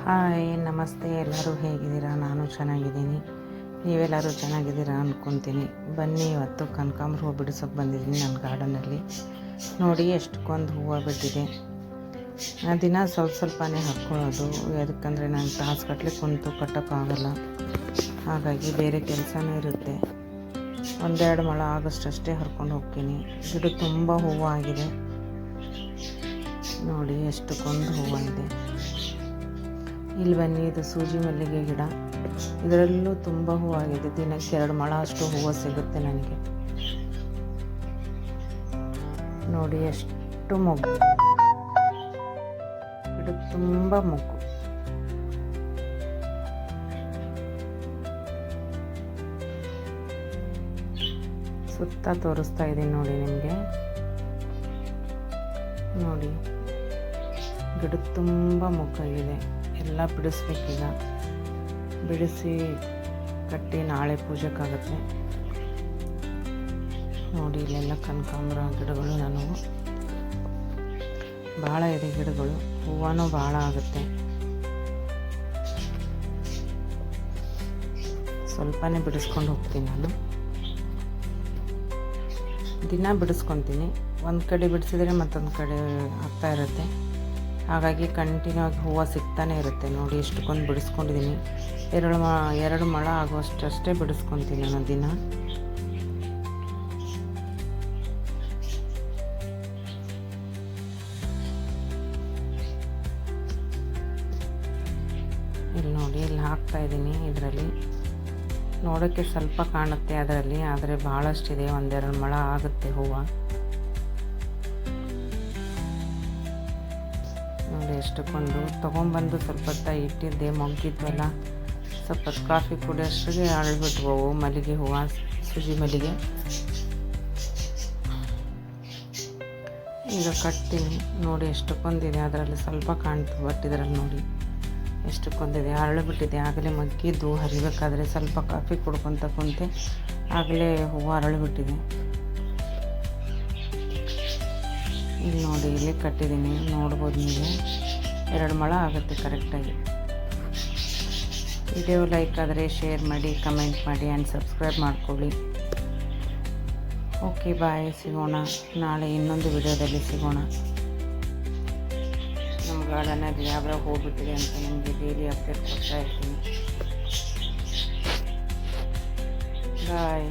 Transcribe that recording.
Hi ನಮಸ್ತೆ, ಎಲ್ಲರೂ ಹೇಗಿದ್ದೀರಾ? ನಾನು ಚೆನ್ನಾಗಿದ್ದೀನಿ. ನೀವೆಲ್ಲರೂ ಚೆನ್ನಾಗಿದ್ದೀರಾ ಅಂದ್ಕೊತೀನಿ. ಬನ್ನಿ, ಇವತ್ತು ಕನಕಾಂಬರ ಹೂವು ಬಿಡಿಸೋಕೆ ಬಂದಿದ್ದೀನಿ ನನ್ನ ಗಾರ್ಡನಲ್ಲಿ. ನೋಡಿ ಎಷ್ಟಕ್ಕೊಂದು ಹೂವು ಬಿಟ್ಟಿದೆ. ದಿನ ಸ್ವಲ್ಪನೇ ಹಾಕ್ಕೊಳ್ಳೋದು, ಯಾಕಂದರೆ ನಂಗೆ ತಾಸುಗಟ್ಟಲೆ ಕುಂತು ಕಟ್ಟೋಕ್ಕಾಗಲ್ಲ. ಹಾಗಾಗಿ ಬೇರೆ ಕೆಲಸನೂ ಇರುತ್ತೆ. ಒಂದೆರಡು ಮೊಳ ಆಗೋಷ್ಟಷ್ಟೇ ಹರ್ಕೊಂಡು ಹೋಗ್ತೀನಿ. ಗಿಡ ತುಂಬ ಹೂವು ಆಗಿದೆ. ನೋಡಿ ಎಷ್ಟಕ್ಕೊಂದು ಹೂವು ಇದೆ. ಇಲ್ಲಿ ಬನ್ನಿ, ಇದು ಸೂಜಿ ಮಲ್ಲಿಗೆ ಗಿಡ. ಇದರಲ್ಲೂ ತುಂಬ ಹೂವಾಗಿದೆ. ದಿನಕ್ಕೆ 2 ಮೊಳ ಅಷ್ಟು ಹೂವು ಸಿಗುತ್ತೆ ನನಗೆ. ನೋಡಿ ಎಷ್ಟು ಮೊಗ್ಗು, ಗಿಡ ತುಂಬ ಮೊಗ್ಗು. ಸುತ್ತ ತೋರಿಸ್ತಾ ಇದ್ದೀನಿ ನೋಡಿ ನಿಮಗೆ. ನೋಡಿ ಗಿಡ ತುಂಬ ಮೊಗ್ಗಾಗಿದೆ. ಎಲ್ಲ ಬಿಡಿಸ್ಬೇಕೀಗ. ಬಿಡಿಸಿ ಕಟ್ಟಿ ನಾಳೆ ಪೂಜೆಗಾಗುತ್ತೆ. ನೋಡಿ ಇಲ್ಲೆಲ್ಲ ಕನಕಾಂಬರ ಗಿಡಗಳು ನನಗೂ ಭಾಳ ಇದೆ. ಗಿಡಗಳು ಹೂವನೂ ಭಾಳ ಆಗುತ್ತೆ. ಸ್ವಲ್ಪನೇ ಬಿಡಿಸ್ಕೊಂಡು ಹೋಗ್ತೀನಿ ನಾನು. ದಿನ ಬಿಡಿಸ್ಕೊತೀನಿ. ಒಂದು ಕಡೆ ಬಿಡಿಸಿದ್ರೆ ಮತ್ತೊಂದು ಕಡೆ ಆಗ್ತಾ ಇರುತ್ತೆ. ಹಾಗಾಗಿ ಕಂಟಿನ್ಯೂ ಆಗಿ ಹೂವು ಸಿಗ್ತಾನೆ ಇರುತ್ತೆ. ನೋಡಿ ಎಷ್ಟಕ್ಕೊಂದು ಬಿಡಿಸ್ಕೊಂಡಿದ್ದೀನಿ. 2 ಮೊಳ ಆಗುವಷ್ಟೇ ಬಿಡಿಸ್ಕೊತೀನಿ ನಾನು ದಿನ. ಇಲ್ಲಿ ನೋಡಿ, ಇಲ್ಲಿ ಹಾಕ್ತಾಯಿದ್ದೀನಿ. ಇದರಲ್ಲಿ ನೋಡೋಕ್ಕೆ ಸ್ವಲ್ಪ ಕಾಣುತ್ತೆ ಅದರಲ್ಲಿ, ಆದರೆ ಭಾಳಷ್ಟಿದೆ. 1-2 ಮೊಳ ಆಗುತ್ತೆ ಹೂವು. ನೋಡಿ ಎಷ್ಟಕ್ಕೊಂದು ತೊಗೊಂಬಂದು ಸ್ವಲ್ಪ ಹೊತ್ತ ಇಟ್ಟಿದ್ದೆ. ಮೊಗ್ಗಿದ್ವಲ್ಲ, ಸ್ವಲ್ಪ ಕಾಫಿ ಕುಡಿಯೋಷ್ಟಿಗೆ ಅರಳಿಬಿಟ್ವು ಮಲ್ಲಿಗೆ ಹೂವು, ಸೂಜಿ ಮಲ್ಲಿಗೆ. ಈಗ ಕಟ್ತೀನಿ. ನೋಡಿ ಎಷ್ಟಕ್ಕೊಂದಿದೆ. ಅದರಲ್ಲಿ ಸ್ವಲ್ಪ ಕಾಣ್ತು, ಬಟ್ ಇದರಲ್ಲಿ ನೋಡಿ ಎಷ್ಟಕ್ಕೊಂದಿದೆ. ಅರಳಿಬಿಟ್ಟಿದೆ. ಆಗಲೇ ಮಗ್ಗಿದ್ದು ಹರಿಬೇಕಾದ್ರೆ ಸ್ವಲ್ಪ ಕಾಫಿ ಕುಡ್ಕೊತ ಕುಂತೆ, ಆಗಲೇ ಹೂವು ಅರಳಿಬಿಟ್ಟಿದೆ. ಇಲ್ಲಿ ನೋಡಿ, ಇಲ್ಲಿ ಕಟ್ಟಿದ್ದೀನಿ, ನೋಡ್ಬೋದು ನೀವು. 2 ಮೊಳ ಆಗುತ್ತೆ ಕರೆಕ್ಟಾಗಿ. ವಿಡಿಯೋ ಲೈಕ್ ಆದರೆ ಶೇರ್ ಮಾಡಿ, ಕಮೆಂಟ್ ಮಾಡಿ ಆ್ಯಂಡ್ ಸಬ್ಸ್ಕ್ರೈಬ್ ಮಾಡ್ಕೊಳ್ಳಿ. ಓಕೆ ಬಾಯ್, ಸಿಗೋಣ ನಾಳೆ ಇನ್ನೊಂದು ವಿಡಿಯೋದಲ್ಲಿ ಸಿಗೋಣ. ನಮ್ಮ ಗಾರ್ಡನಲ್ಲಿ ಯಾವ್ಯಾವ ಹೋಗ್ಬಿಟ್ಟಿದೆ ಅಂತ ನಿಮಗೆ ಡೈಲಿ ಅಪ್ಡೇಟ್ ಕೊಡ್ತಾ ಇರ್ತೀನಿ. ಬಾಯ್.